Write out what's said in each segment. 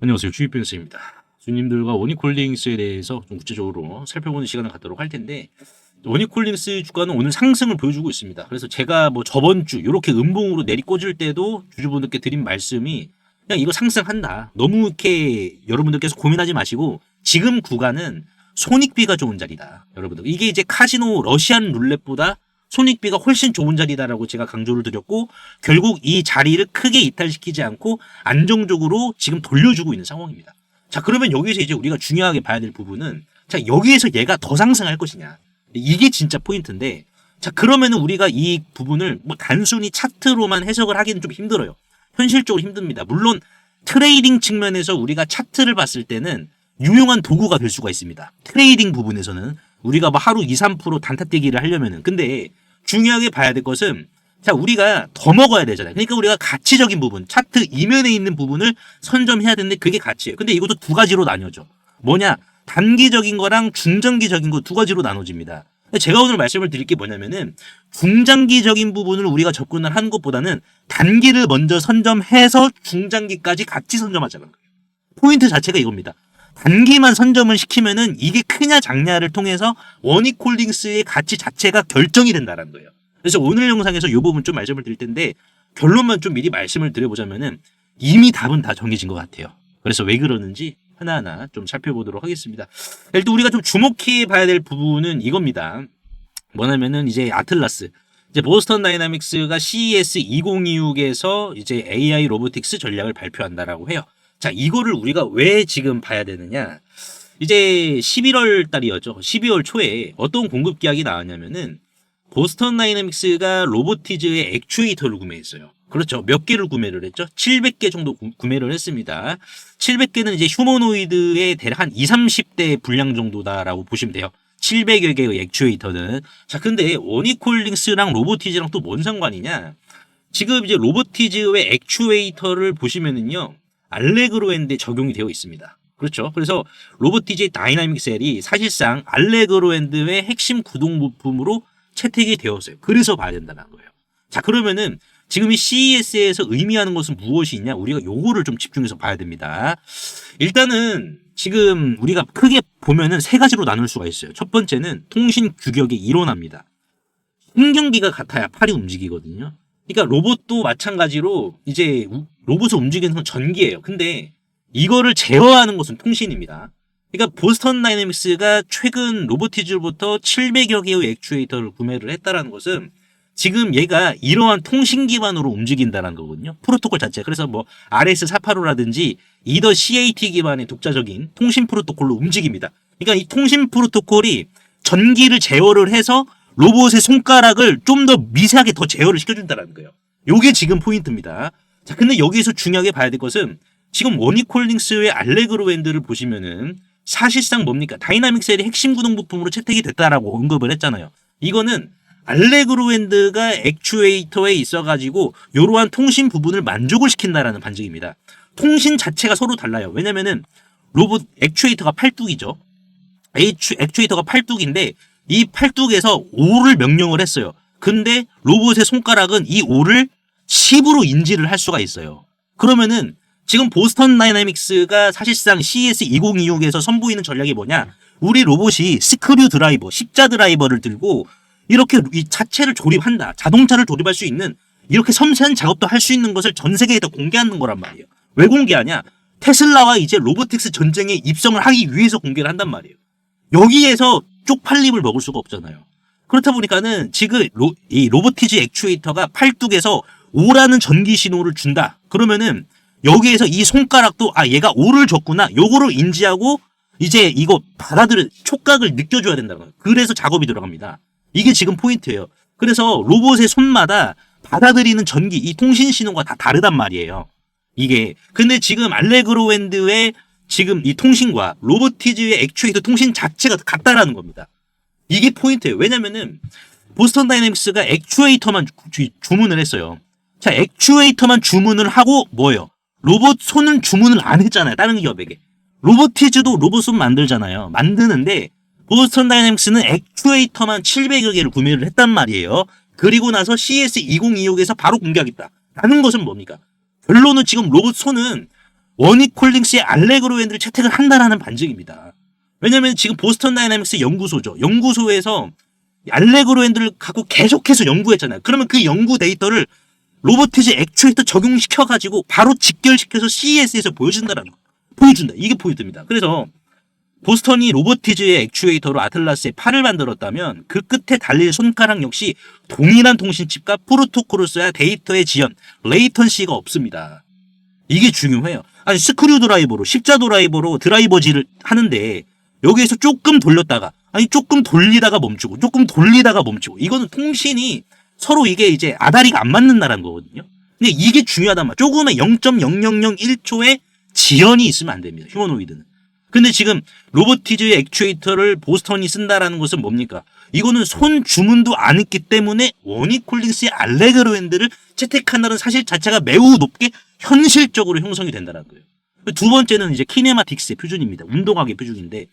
안녕하세요. 주입변호사입니다. 주님들과 원익홀딩스에 대해서 좀 구체적으로 살펴보는 시간을 갖도록 할 텐데, 원익홀딩스 주가는 오늘 상승을 보여주고 있습니다. 그래서 제가 뭐 저번 주 이렇게 음봉으로 내리꽂을 때도 주주분들께 드린 말씀이 그냥 이거 상승한다. 너무 이렇게 여러분들께서 고민하지 마시고 지금 구간은 손익비가 좋은 자리다. 여러분들 이게 이제 카지노 러시안 룰렛보다 손익비가 훨씬 좋은 자리다라고 제가 강조를 드렸고, 결국 이 자리를 크게 이탈시키지 않고 안정적으로 지금 돌려주고 있는 상황입니다. 자, 그러면 여기서 이제 우리가 중요하게 봐야 될 부분은, 자, 여기에서 얘가 더 상승할 것이냐, 이게 진짜 포인트인데, 자, 그러면은 우리가 이 부분을 뭐 단순히 차트로만 해석을 하기는 좀 힘들어요. 현실적으로 힘듭니다. 물론 트레이딩 측면에서 우리가 차트를 봤을 때는 유용한 도구가 될 수가 있습니다. 트레이딩 부분에서는 우리가 뭐 하루 2, 3% 단타떼기를 하려면은. 근데 중요하게 봐야 될 것은, 자, 우리가 더 먹어야 되잖아요. 그러니까 우리가 가치적인 부분, 차트 이면에 있는 부분을 선점해야 되는데 그게 가치예요. 근데 이것도 두 가지로 나뉘어져. 뭐냐? 단기적인 거랑 중장기적인 거 두 가지로 나눠집니다. 제가 오늘 말씀을 드릴 게 뭐냐면은, 중장기적인 부분을 우리가 접근을 하는 것보다는 단기를 먼저 선점해서 중장기까지 같이 선점하자는 거예요. 포인트 자체가 이겁니다. 단기만 선점을 시키면은 이게 크냐 작냐를 통해서 원익홀딩스의 가치 자체가 결정이 된다는 거예요. 그래서 오늘 영상에서 이 부분 좀 말씀을 드릴 텐데, 결론만 좀 미리 말씀을 드려보자면은 이미 답은 다 정해진 것 같아요. 그래서 왜 그러는지 하나하나 좀 살펴보도록 하겠습니다. 일단 우리가 좀 주목해 봐야 될 부분은 이겁니다. 뭐냐면은 이제 아틀라스, 이제 보스턴 다이나믹스가 CES 2026에서 이제 AI 로보틱스 전략을 발표한다라고 해요. 자, 이거를 우리가 왜 지금 봐야 되느냐? 이제 11월 달이었죠. 12월 초에 어떤 공급 계약이 나왔냐면은, 보스턴 다이내믹스가 로보티즈의 액추에이터를 구매했어요. 그렇죠. 몇 개를 구매를 했죠? 700개 정도 구매를 했습니다. 700개는 이제 휴머노이드의 대략 한 20, 30대 분량 정도다라고 보시면 돼요. 700여 개의 액추에이터는. 자, 근데 원익홀딩스랑 로보티즈랑 또 뭔 상관이냐? 지금 이제 로보티즈의 액추에이터를 보시면은요, 알레그로 엔드에 적용이 되어 있습니다. 그렇죠. 그래서 로보티즈의 다이나믹 셀이 사실상 알레그로 엔드의 핵심 구동 부품으로 채택이 되었어요. 그래서 봐야 된다는 거예요. 자, 그러면은 지금 이 CES에서 의미하는 것은 무엇이 있냐? 우리가 요거를 좀 집중해서 봐야 됩니다. 일단은 지금 우리가 크게 보면은 세 가지로 나눌 수가 있어요. 첫 번째는 통신 규격의 일원화입니다. 신경기가 같아야 팔이 움직이거든요. 그러니까 로봇도 마찬가지로 이제 로봇을 움직이는 건 전기예요. 근데 이거를 제어하는 것은 통신입니다. 그러니까 보스턴 다이내믹스가 최근 로보티즈로부터 700여 개의 액추에이터를 구매를 했다라는 것은 지금 얘가 이러한 통신 기반으로 움직인다는 거거든요. 프로토콜 자체. 그래서 뭐 RS485라든지 이더 CAT 기반의 독자적인 통신 프로토콜로 움직입니다. 그러니까 이 통신 프로토콜이 전기를 제어를 해서 로봇의 손가락을 좀 더 미세하게 더 제어를 시켜준다는 거예요. 요게 지금 포인트입니다. 자, 근데 여기서 중요하게 봐야 될 것은, 지금 원익홀딩스의 알레그로 엔드를 보시면은 사실상 뭡니까? 다이나믹 셀이 핵심 구동 부품으로 채택이 됐다라고 언급을 했잖아요. 이거는 알레그로 엔드가 액추에이터에 있어가지고 이러한 통신 부분을 만족을 시킨다라는 반증입니다. 통신 자체가 서로 달라요. 왜냐면은 로봇 액추에이터가 팔뚝이죠. 액추에이터가 팔뚝인데 이 팔뚝에서 5를 명령을 했어요. 근데 로봇의 손가락은 이 5를 10으로 인지를 할 수가 있어요. 그러면은 지금 보스턴 다이내믹스가 사실상 CES 2026에서 선보이는 전략이 뭐냐? 우리 로봇이 스크류 드라이버, 십자 드라이버를 들고 이렇게 이 자체를 조립한다. 자동차를 조립할 수 있는 이렇게 섬세한 작업도 할 수 있는 것을 전 세계에 다 공개하는 거란 말이에요. 왜 공개하냐? 테슬라와 이제 로보틱스 전쟁에 입성을 하기 위해서 공개를 한단 말이에요. 여기에서 쪽팔림을 먹을 수가 없잖아요. 그렇다 보니까는 지금 이 로보티즈 액추에이터가 팔뚝에서 5라는 전기 신호를 준다. 그러면은 여기에서 이 손가락도 얘가 5를 줬구나. 요거를 인지하고 이제 이거 받아들여 촉각을 느껴줘야 된다는 거예요. 그래서 작업이 들어갑니다. 이게 지금 포인트예요. 그래서 로봇의 손마다 받아들이는 전기, 이 통신 신호가 다 다르단 말이에요. 이게. 근데 지금 알레그로 엔드의 지금 이 통신과 로보티즈의 액추에이터 통신 자체가 같다라는 겁니다. 이게 포인트예요. 왜냐면은 보스턴 다이내믹스가 액추에이터만 주문을 했어요. 자, 액추에이터만 주문을 하고 뭐예요? 로봇 손은 주문을 안 했잖아요. 다른 기업에게. 로보티즈도 로봇 손 만들잖아요. 만드는데 보스턴 다이내믹스는 액추에이터만 700여 개를 구매를 했단 말이에요. 그리고 나서 CES 2026에서 바로 공개하겠다. 라는 것은 뭡니까? 결론은 지금 로봇 손은 원익콜링스의 알레그로 핸들을 채택을 한다라는 반증입니다. 왜냐면 지금 보스턴 다이나믹스 연구소죠. 연구소에서 알레그로 핸들을 갖고 계속해서 연구했잖아요. 그러면 그 연구 데이터를 로보티즈 액추에이터 적용시켜가지고 바로 직결시켜서 CES에서 보여준다라는 거. 보여준다. 이게 포인트입니다. 그래서 보스턴이 로보티즈의 액추에이터로 아틀라스의 팔을 만들었다면 그 끝에 달릴 손가락 역시 동일한 통신칩과 프로토콜을 써야 데이터의 지연, 레이턴시가 없습니다. 이게 중요해요. 아니 스크류 드라이버로 십자 드라이버로 드라이버질을 하는데 여기에서 조금 돌렸다가 조금 돌리다가 멈추고 조금 돌리다가 멈추고 이거는 통신이 서로 이게 이제 아다리가 안 맞는다는 거거든요. 근데 이게 중요하단 말이에요. 조금의 0.0001초의 지연이 있으면 안 됩니다. 휴머노이드는. 근데 지금 로보티즈의 액추에이터를 보스턴이 쓴다라는 것은 뭡니까? 이거는 손 주문도 안 했기 때문에 원익콜링스의 알레그로 핸들을 채택한다는 사실 자체가 매우 높게 현실적으로 형성이 된다는 거예요. 두 번째는 이제 키네마틱스의 표준입니다. 운동학의 표준인데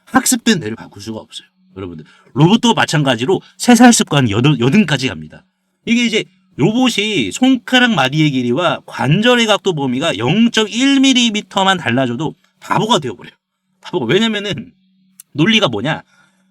학습된 뇌를 바꿀 수가 없어요. 여러분들 로봇도 마찬가지로 세살 습관 여든까지 갑니다. 이게 이제 로봇이 손가락 마디의 길이와 관절의 각도 범위가 0.1mm만 달라져도 바보가 되어버려요. 바보가. 왜냐면은 논리가 뭐냐?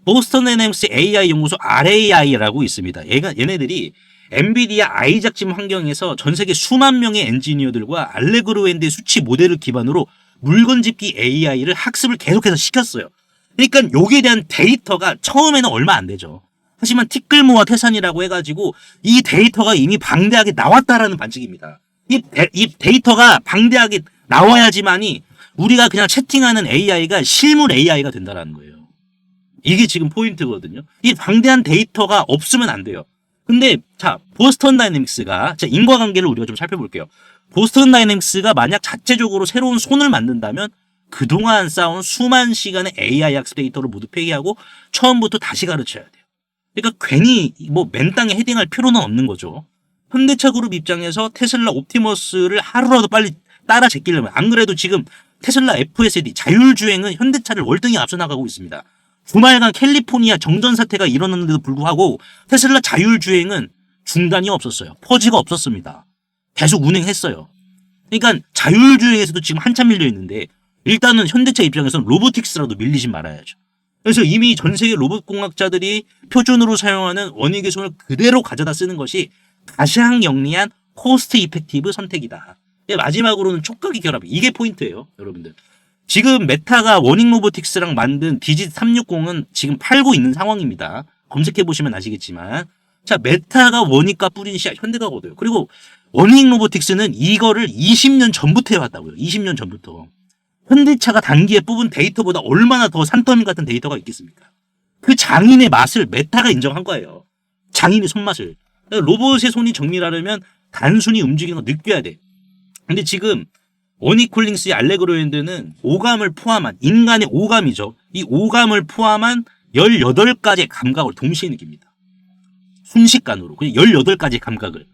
보스턴 다이내믹스 AI 연구소 RAI라고 있습니다. 얘네들이 엔비디아 아이작짐 환경에서 전 세계 수만 명의 엔지니어들과 알레그로 핸드의 수치 모델을 기반으로 물건 집기 AI를 학습을 계속해서 시켰어요. 그러니까 여기에 대한 데이터가 처음에는 얼마 안 되죠. 하지만 티끌모아 태산이라고 해가지고 이 데이터가 이미 방대하게 나왔다라는 반증입니다. 이 데이터가 방대하게 나와야지만이 우리가 그냥 채팅하는 AI가 실물 AI가 된다는 거예요. 이게 지금 포인트거든요. 이 방대한 데이터가 없으면 안 돼요. 근데 자 보스턴 다이내믹스가 자 인과관계를 우리가 좀 살펴볼게요. 보스턴 다이내믹스가 만약 자체적으로 새로운 손을 만든다면 그동안 쌓은 수만 시간의 AI 학습 데이터를 모두 폐기하고 처음부터 다시 가르쳐야 돼요. 그러니까 괜히 뭐 맨땅에 헤딩할 필요는 없는 거죠. 현대차 그룹 입장에서 테슬라 옵티머스를 하루라도 빨리 따라 제끼려면 안 그래도 지금 테슬라 FSD 자율주행은 현대차를 월등히 앞서 나가고 있습니다. 주말간 캘리포니아 정전 사태가 일어났는데도 불구하고 테슬라 자율주행은 중단이 없었어요. 퍼지가 없었습니다. 계속 운행했어요. 그러니까 자율주행에서도 지금 한참 밀려 있는데 일단은 현대차 입장에서는 로보틱스라도 밀리지 말아야죠. 그래서 이미 전 세계 로봇공학자들이 표준으로 사용하는 원익의 손을 그대로 가져다 쓰는 것이 가장 영리한 코스트 이펙티브 선택이다. 마지막으로는 촉각의 결합. 이게 포인트예요. 여러분들. 지금 메타가 원익 로보틱스랑 만든 디짓 360은 지금 팔고 있는 상황입니다. 검색해보시면 아시겠지만. 자, 메타가 원익과 뿌린 씨앗 현대가 얻어요. 그리고 원익 로보틱스는 이거를 20년 전부터 해왔다고요. 20년 전부터. 현대차가 단기에 뽑은 데이터보다 얼마나 더 산더미 같은 데이터가 있겠습니까? 그 장인의 맛을 메타가 인정한 거예요. 장인의 손맛을. 로봇의 손이 정밀하려면 단순히 움직이는 거 느껴야 돼. 근데 지금 원익콜링스의 알레그로 핸드는 오감을 포함한 인간의 오감이죠. 이 오감을 포함한 18가지의 감각을 동시에 느낍니다. 순식간으로. 그냥 18가지의 감각을.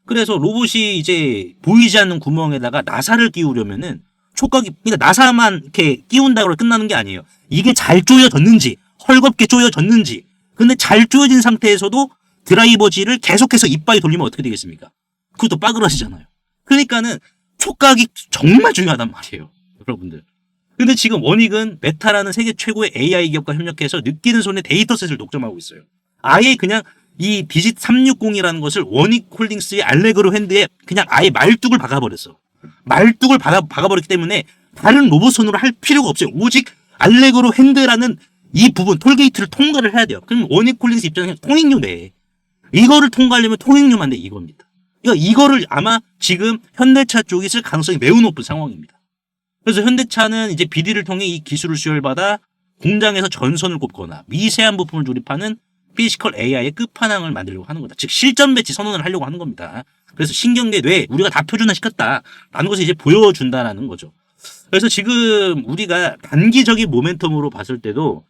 그래서 로봇이 이제 보이지 않는 구멍에다가 나사를 끼우려면은 촉각이, 그러니까 나사만 이렇게 끼운다고 끝나는 게 아니에요. 이게 잘 조여졌는지, 헐겁게 조여졌는지. 근데 잘 조여진 상태에서도 드라이버질을 계속해서 이빨이 돌리면 어떻게 되겠습니까? 그것도 빠그러지잖아요. 그러니까는 촉각이 정말 중요하단 말이에요. 여러분들. 근데 지금 원익은 메타라는 세계 최고의 AI 기업과 협력해서 느끼는 손의 데이터셋을 독점하고 있어요. 아예 그냥 이 디짓 360이라는 것을 원익홀딩스의 알레그로 핸드에 그냥 아예 말뚝을 박아버렸어. 말뚝을 박아버렸기 때문에 다른 로봇 손으로 할 필요가 없어요. 오직 알레그로 핸드라는 이 부분 톨게이트를 통과를 해야 돼요. 그럼 원익홀딩스 입장에서 통행료네. 이거를 통과하려면 통행료만 돼 이겁니다. 그러니까 이거를 아마 지금 현대차 쪽이 쓸 가능성이 매우 높은 상황입니다. 그래서 현대차는 이제 비디를 통해 이 기술을 수혈받아 공장에서 전선을 꼽거나 미세한 부품을 조립하는 피지컬 AI의 끝판왕을 만들려고 하는 거다. 즉 실전 배치 선언을 하려고 하는 겁니다. 그래서 신경계 뇌 우리가 다 표준화시켰다라는 것을 이제 보여준다라는 거죠. 그래서 지금 우리가 단기적인 모멘텀으로 봤을 때도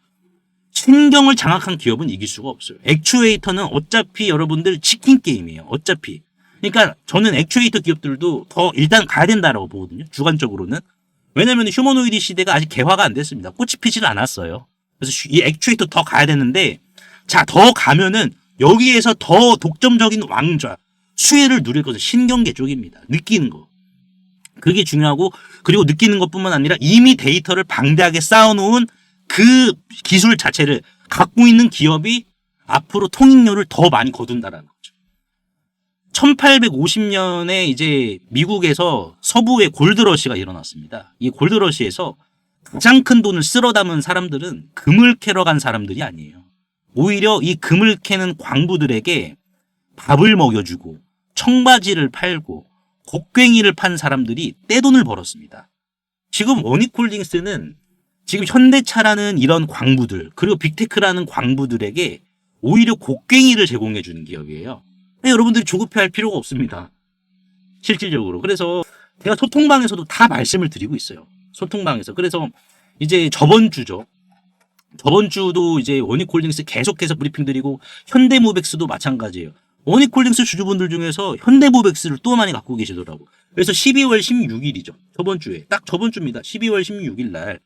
신경을 장악한 기업은 이길 수가 없어요. 액추에이터는 어차피 여러분들 치킨 게임이에요. 어차피. 그러니까 저는 액추에이터 기업들도 더 일단 가야 된다라고 보거든요. 주관적으로는. 왜냐하면 휴머노이드 시대가 아직 개화가 안 됐습니다. 꽃이 피질 않았어요. 그래서 이 액추에이터 더 가야 되는데 자, 더 가면은 여기에서 더 독점적인 왕좌, 수혜를 누릴 것은 신경계 쪽입니다. 느끼는 거. 그게 중요하고, 그리고 느끼는 것뿐만 아니라 이미 데이터를 방대하게 쌓아놓은 그 기술 자체를 갖고 있는 기업이 앞으로 통익료를 더 많이 거둔다라는 거죠. 1850년에 이제 미국에서 서부의 골드러시가 일어났습니다. 이 골드러시에서 가장 큰 돈을 쓸어 담은 사람들은 금을 캐러 간 사람들이 아니에요. 오히려 이 금을 캐는 광부들에게 밥을 먹여주고 청바지를 팔고 곡괭이를 판 사람들이 떼돈을 벌었습니다. 지금 원익홀딩스는 지금 현대차라는 이런 광부들, 그리고 빅테크라는 광부들에게 오히려 곡괭이를 제공해 주는 기업이에요. 여러분들이 조급해할 필요가 없습니다. 실질적으로. 그래서 제가 소통방에서도 다 말씀을 드리고 있어요. 소통방에서. 그래서 이제 저번 주죠. 저번 주도 이제 원익홀딩스 계속해서 브리핑 드리고, 현대모백스도 마찬가지예요. 원익홀딩스 주주분들 중에서 현대모백스를 또 많이 갖고 계시더라고. 그래서 12월 16일이죠. 저번 주에. 딱 저번 주입니다. 12월 16일 날.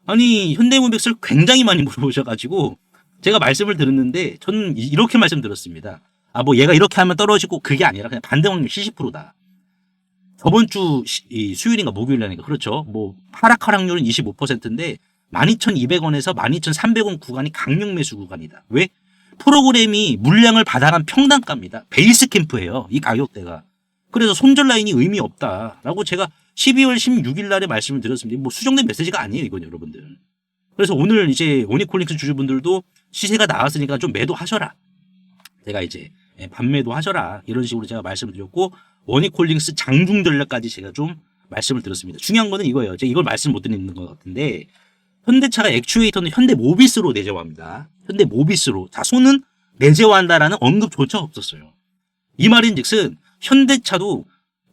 아니, 현대모백스를 굉장히 많이 물어보셔가지고 제가 말씀을 드렸는데, 저는 이렇게 말씀드렸습니다. 뭐 얘가 이렇게 하면 떨어지고, 그게 아니라 그냥 반대 확률 70%다. 저번 주 수요일인가 목요일이니까, 그렇죠. 뭐 하락 하락률은 25%인데 12,200원에서 12,300원 구간이 강력 매수 구간이다. 왜? 프로그램이 물량을 받아간 평단가입니다. 베이스 캠프예요. 이 가격대가. 그래서 손절 라인이 의미 없다라고 제가 12월 16일 날에 말씀을 드렸습니다. 뭐 수정된 메시지가 아니에요, 이건 여러분들. 그래서 오늘 이제 원익홀딩스 주주분들도 시세가 나왔으니까 좀 매도하셔라. 제가 이제 반매도 하셔라. 이런 식으로 제가 말씀을 드렸고, 원익홀딩스 장중 전략까지 제가 좀 말씀을 드렸습니다. 중요한 거는 이거예요. 제가 이걸 말씀 못 드리는 것 같은데, 현대차가 액추에이터는 현대모비스로 내재화합니다. 현대모비스로. 자, 손은 내재화한다라는 언급조차 없었어요. 이 말인 즉슨 현대차도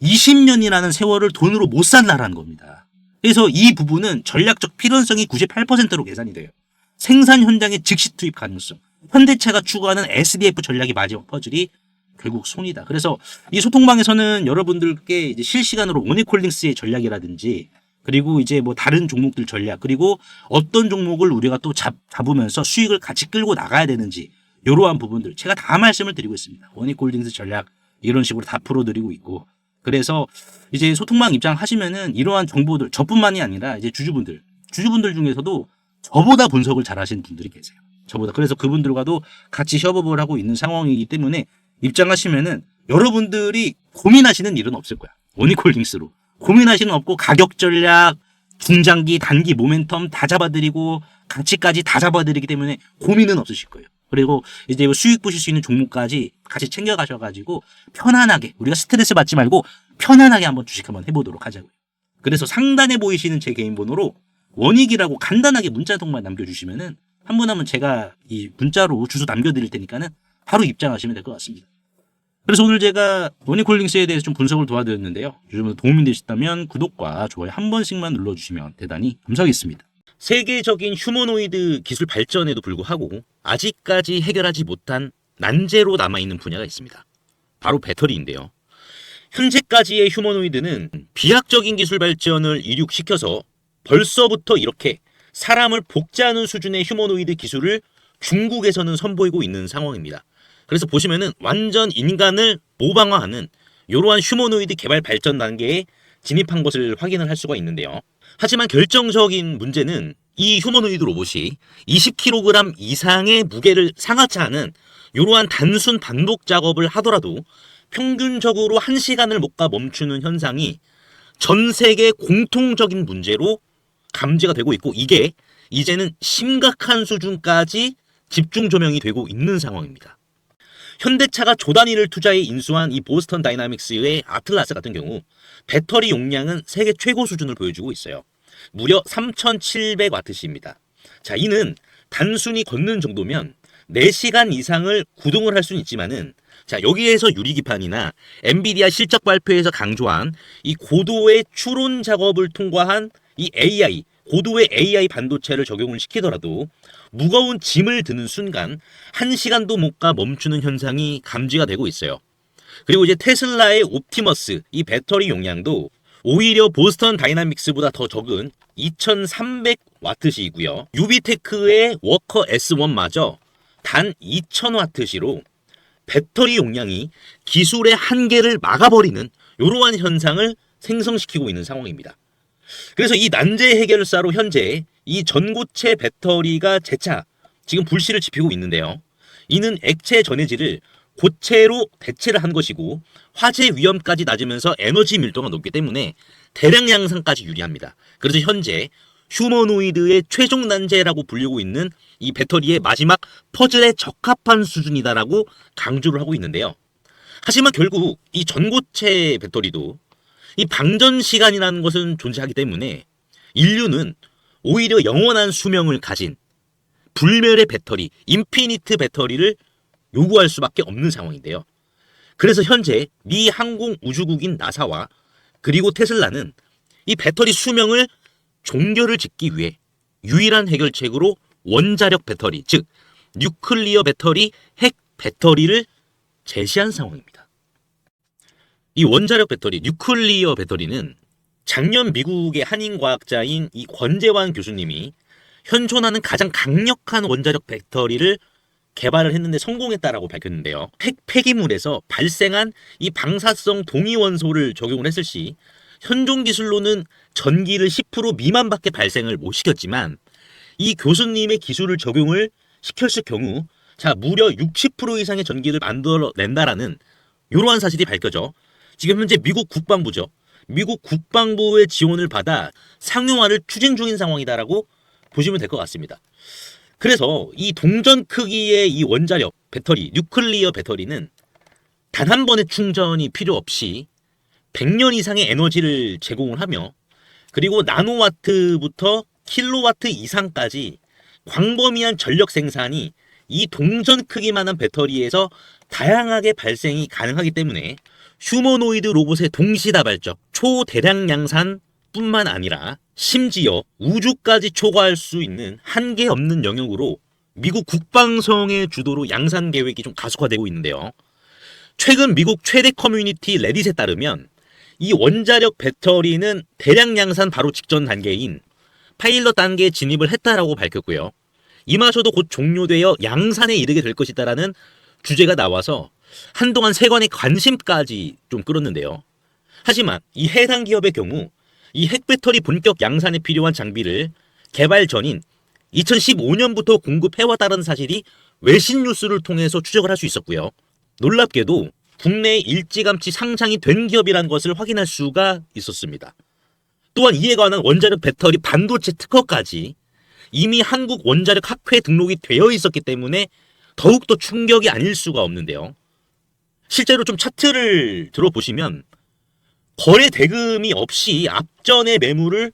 20년이라는 세월을 돈으로 못 산다라는 겁니다. 그래서 이 부분은 전략적 필연성이 98%로 계산이 돼요. 생산 현장의 즉시 투입 가능성. 현대차가 추구하는 SDF 전략이 마지막 퍼즐이 결국 손이다. 그래서 이 소통방에서는 여러분들께 이제 실시간으로 원익홀딩스의 전략이라든지, 그리고 이제 뭐 다른 종목들 전략, 그리고 어떤 종목을 우리가 또 잡으면서 수익을 같이 끌고 나가야 되는지, 이러한 부분들 제가 다 말씀을 드리고 있습니다. 원익홀딩스 전략 이런 식으로 다 풀어드리고 있고, 그래서 이제 소통방 입장하시면은 이러한 정보들, 저뿐만이 아니라 이제 주주분들 중에서도 저보다 분석을 잘하시는 분들이 계세요. 저보다. 그래서 그분들과도 같이 협업을 하고 있는 상황이기 때문에 입장하시면은 여러분들이 고민하시는 일은 없을 거야. 원익홀딩스로. 고민하시는 없고, 가격 전략, 중장기, 단기 모멘텀 다 잡아드리고, 가치까지 다 잡아드리기 때문에 고민은 없으실 거예요. 그리고 이제 수익 보실 수 있는 종목까지 같이 챙겨가셔가지고 편안하게, 우리가 스트레스 받지 말고 편안하게 한번 주식 한번 해보도록 하자고요. 그래서 상단에 보이시는 제 개인 번호로 원익이라고 간단하게 문자통만 남겨주시면은 한 분 하면 제가 이 문자로 주소 남겨드릴 테니까는 바로 입장하시면 될 것 같습니다. 그래서 오늘 제가 원익홀딩스에 대해서 좀 분석을 도와드렸는데요. 요즘 도움이 되셨다면 구독과 좋아요 한 번씩만 눌러주시면 대단히 감사하겠습니다. 세계적인 휴머노이드 기술 발전에도 불구하고 아직까지 해결하지 못한 난제로 남아있는 분야가 있습니다. 바로 배터리인데요. 현재까지의 휴머노이드는 비약적인 기술 발전을 이룩시켜서 벌써부터 이렇게 사람을 복제하는 수준의 휴머노이드 기술을 중국에서는 선보이고 있는 상황입니다. 그래서 보시면은 완전 인간을 모방화하는 이러한 휴머노이드 개발 발전 단계에 진입한 것을 확인을 할 수가 있는데요. 하지만 결정적인 문제는 이 휴머노이드 로봇이 20kg 이상의 무게를 상하치 않은 이러한 단순 반복 작업을 하더라도 평균적으로 1시간을 못 가 멈추는 현상이 전 세계 공통적인 문제로 감지가 되고 있고, 이게 이제는 심각한 수준까지 집중 조명이 되고 있는 상황입니다. 현대차가 조 단위를 투자해 인수한 이 보스턴 다이나믹스의 아틀라스 같은 경우 배터리 용량은 세계 최고 수준을 보여주고 있어요. 무려 3700W입니다. 자, 이는 단순히 걷는 정도면 4시간 이상을 구동을 할 수는 있지만은, 자, 여기에서 유리기판이나 엔비디아 실적 발표에서 강조한 이 고도의 추론 작업을 통과한 이 AI, 고도의 AI 반도체를 적용을 시키더라도 무거운 짐을 드는 순간 1시간도 못 가 멈추는 현상이 감지가 되고 있어요. 그리고 이제 테슬라의 옵티머스 이 배터리 용량도 오히려 보스턴 다이나믹스보다 더 적은 2300W이고요. 유비테크의 워커 S1마저 단 2000W로 배터리 용량이 기술의 한계를 막아버리는 이러한 현상을 생성시키고 있는 상황입니다. 그래서 이 난제 해결사로 현재 이 전고체 배터리가 재차 지금 불씨를 지피고 있는데요. 이는 액체 전해질을 고체로 대체를 한 것이고 화재 위험까지 낮으면서 에너지 밀도가 높기 때문에 대량 양산까지 유리합니다. 그래서 현재 휴머노이드의 최종 난제라고 불리고 있는 이 배터리의 마지막 퍼즐에 적합한 수준이다라고 강조를 하고 있는데요. 하지만 결국 이 전고체 배터리도 이 방전 시간이라는 것은 존재하기 때문에 인류는 오히려 영원한 수명을 가진 불멸의 배터리, 인피니트 배터리를 요구할 수밖에 없는 상황인데요. 그래서 현재 미 항공우주국인 나사와 그리고 테슬라는 이 배터리 수명을 종결을 짓기 위해 유일한 해결책으로 원자력 배터리, 즉 뉴클리어 배터리, 핵 배터리를 제시한 상황입니다. 이 원자력 배터리, 뉴클리어 배터리는 작년 미국의 한인과학자인 이 권재환 교수님이 현존하는 가장 강력한 원자력 배터리를 개발을 했는데 성공했다라고 밝혔는데요. 핵 폐기물에서 발생한 이 방사성 동위원소를 적용을 했을 시 현존 기술로는 전기를 10% 미만밖에 발생을 못 시켰지만 이 교수님의 기술을 적용을 시켰을 경우 무려 60% 이상의 전기를 만들어낸다라는 이러한 사실이 밝혀져 지금 현재 미국 국방부죠. 미국 국방부의 지원을 받아 상용화를 추진 중인 상황이다라고 보시면 될 것 같습니다. 그래서 이 동전 크기의 이 원자력 배터리, 뉴클리어 배터리는 단 한 번의 충전이 필요 없이 100년 이상의 에너지를 제공을 하며 그리고 나노와트부터 킬로와트 이상까지 광범위한 전력 생산이 이 동전 크기만한 배터리에서 다양하게 발생이 가능하기 때문에 휴머노이드 로봇의 동시다발적 초대량 양산 뿐만 아니라 심지어 우주까지 초과할 수 있는 한계 없는 영역으로 미국 국방성의 주도로 양산 계획이 좀 가속화되고 있는데요. 최근 미국 최대 커뮤니티 레딧에 따르면 이 원자력 배터리는 대량 양산 바로 직전 단계인 파일럿 단계에 진입을 했다라고 밝혔고요. 이마저도 곧 종료되어 양산에 이르게 될 것이다라는 주제가 나와서 한동안 세간의 관심까지 좀 끌었는데요. 하지만 이 해당 기업의 경우 이 핵배터리 본격 양산에 필요한 장비를 개발 전인 2015년부터 공급해왔다는 사실이 외신 뉴스를 통해서 추적을 할 수 있었고요. 놀랍게도 국내에 일찌감치 상장이 된 기업이라는 것을 확인할 수가 있었습니다. 또한 이에 관한 원자력 배터리 반도체 특허까지 이미 한국 원자력 학회에 등록이 되어 있었기 때문에 더욱더 충격이 아닐 수가 없는데요. 실제로 좀 차트를 들어보시면 거래 대금이 없이 앞전의 매물을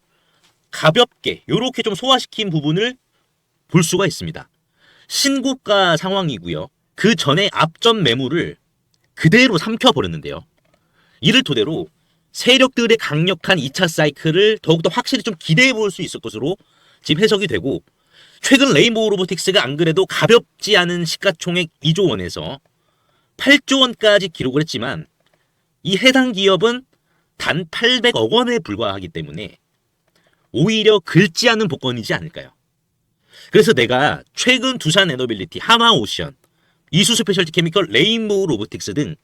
가볍게 이렇게 좀 소화시킨 부분을 볼 수가 있습니다. 신고가 상황이고요. 그 전에 앞전 매물을 그대로 삼켜버렸는데요. 이를 토대로 세력들의 강력한 2차 사이클을 더욱더 확실히 좀 기대해 볼 수 있을 것으로 지금 해석이 되고 최근 레인보우 로보틱스가 안 그래도 가볍지 않은 시가총액 2조 원에서 8조 원까지 기록을 했지만 이 해당 기업은 단 800억 원에 불과하기 때문에 오히려 긁지 않은 복권이지 않을까요? 그래서 내가 최근 두산 에너빌리티, 하마오션, 이수 스페셜티 케미컬, 레인보우 로보틱스 등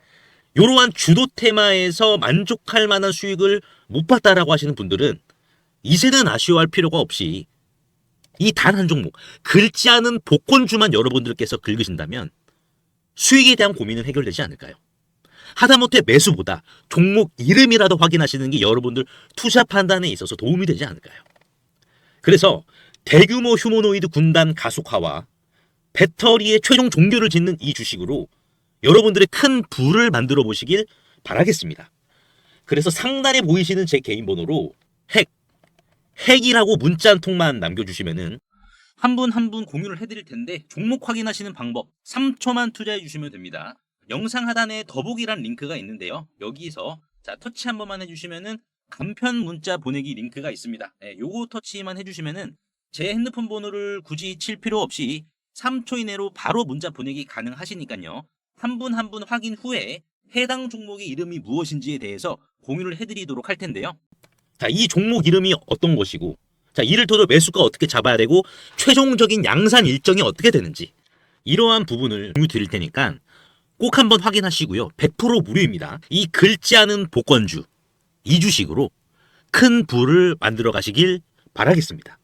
이러한 주도 테마에서 만족할 만한 수익을 못 봤다라고 하시는 분들은 이제는 아쉬워할 필요가 없이 이 단 한 종목, 긁지 않은 복권주만 여러분들께서 긁으신다면 수익에 대한 고민은 해결되지 않을까요? 하다못해 매수보다 종목 이름이라도 확인하시는 게 여러분들 투자 판단에 있어서 도움이 되지 않을까요? 그래서 대규모 휴머노이드 군단 가속화와 배터리의 최종 종결을 짓는 이 주식으로 여러분들의 큰 부를 만들어 보시길 바라겠습니다. 그래서 상단에 보이시는 제 개인 번호로 핵이라고 문자 한 통만 남겨주시면은 한 분 한 분 공유를 해드릴 텐데 종목 확인하시는 방법 3초만 투자해 주시면 됩니다. 영상 하단에 더보기란 링크가 있는데요. 여기서 터치 한 번만 해주시면은 간편 문자 보내기 링크가 있습니다. 요거 터치만 해주시면은 제 핸드폰 번호를 굳이 칠 필요 없이 3초 이내로 바로 문자 보내기 가능하시니까요. 한 분 한 분 확인 후에 해당 종목의 이름이 무엇인지에 대해서 공유를 해드리도록 할 텐데요. 이 종목 이름이 어떤 것이고 이를 토대로 매수가 어떻게 잡아야 되고 최종적인 양산 일정이 어떻게 되는지 이러한 부분을 공유 드릴 테니까 꼭 한번 확인하시고요. 100% 무료입니다. 이 긁지 않은 복권주 이 주식으로 큰 부를 만들어 가시길 바라겠습니다.